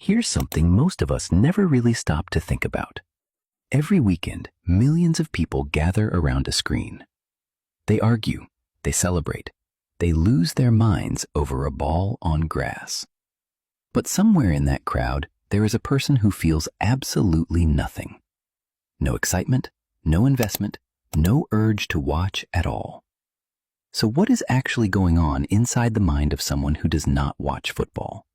Here's something most of us never really stop to think about. Every weekend, millions of people gather around a screen. They argue, they celebrate, they lose their minds over a ball on grass. But somewhere in that crowd, there is a person who feels absolutely nothing. No excitement, no investment, no urge to watch at all. So what is actually going on inside the mind of someone who does not watch football?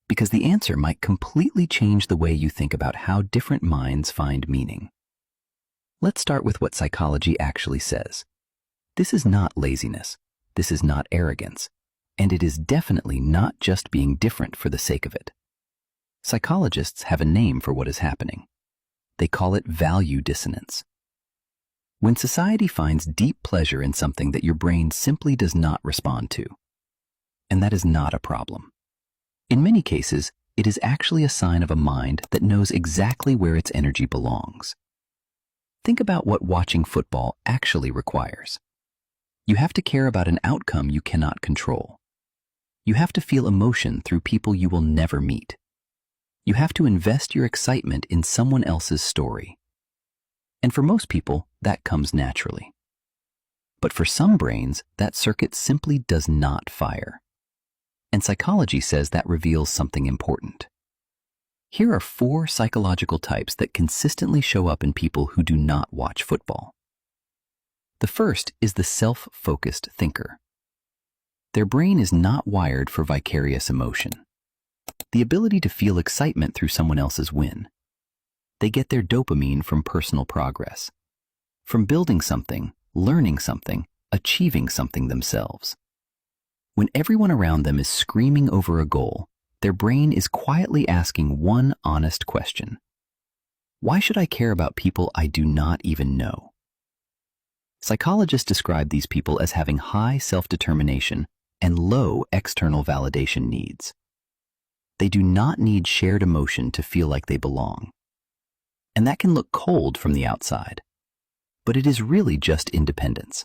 Because the answer might completely change the way you think about how different minds find meaning. Let's start with what psychology actually says. This is not laziness, this is not arrogance, and it is definitely not just being different for the sake of it. Psychologists have a name for what is happening. They call it value dissonance. When society finds deep pleasure in something that your brain simply does not respond to, and that is not a problem. In many cases, it is actually a sign of a mind that knows exactly where its energy belongs. Think about what watching football actually requires. You have to care about an outcome you cannot control. You have to feel emotion through people you will never meet. You have to invest your excitement in someone else's story. And for most people, that comes naturally. But for some brains, that circuit simply does not fire. And psychology says that reveals something important. Here are 4 psychological types that consistently show up in people who do not watch football. The first is the self-focused thinker. Their brain is not wired for vicarious emotion. The ability to feel excitement through someone else's win. They get their dopamine from personal progress, from building something, learning something, achieving something themselves. When everyone around them is screaming over a goal, their brain is quietly asking one honest question. Why should I care about people I do not even know? Psychologists describe these people as having high self-determination and low external validation needs. They do not need shared emotion to feel like they belong. And that can look cold from the outside, but it is really just independence.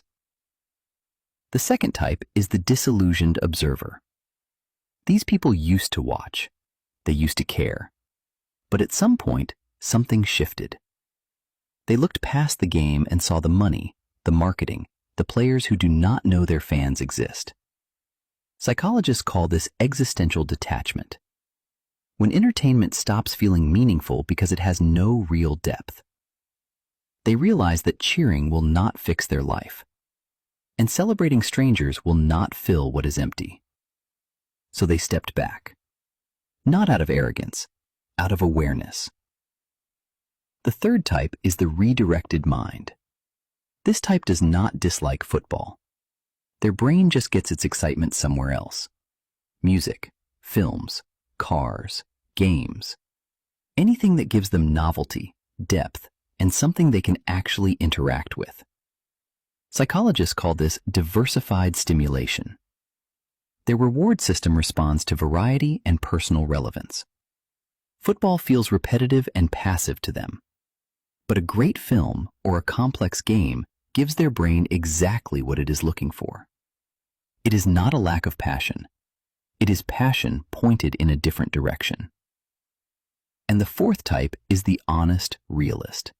The second type is the disillusioned observer. These people used to watch. They used to care. But at some point, something shifted. They looked past the game and saw the money, the marketing, the players who do not know their fans exist. Psychologists call this existential detachment. When entertainment stops feeling meaningful because it has no real depth. They realize that cheering will not fix their life, and celebrating strangers will not fill what is empty. So they stepped back, not out of arrogance, out of awareness. The third type is the redirected mind. This type does not dislike football. Their brain just gets its excitement somewhere else. Music, films, cars, games, anything that gives them novelty, depth, and something they can actually interact with. Psychologists call this diversified stimulation. Their reward system responds to variety and personal relevance. Football feels repetitive and passive to them, but a great film or a complex game gives their brain exactly what it is looking for. It is not a lack of passion. It is passion pointed in a different direction. And the fourth type is the honest realist.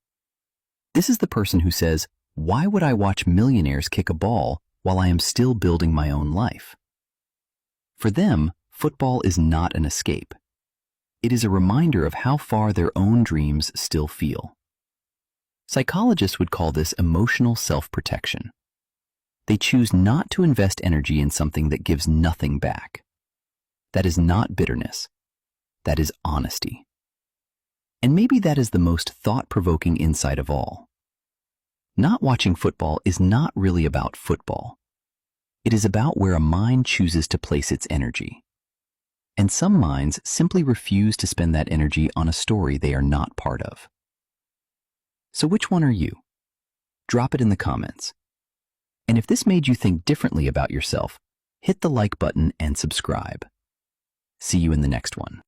This is the person who says, why would I watch millionaires kick a ball while I am still building my own life? For them, football is not an escape. It is a reminder of how far their own dreams still feel. Psychologists would call this emotional self-protection. They choose not to invest energy in something that gives nothing back. That is not bitterness. That is honesty. And maybe that is the most thought-provoking insight of all. Not watching football is not really about football. It is about where a mind chooses to place its energy. And some minds simply refuse to spend that energy on a story they are not part of. So which one are you? Drop it in the comments. And if this made you think differently about yourself, hit the like button and subscribe. See you in the next one.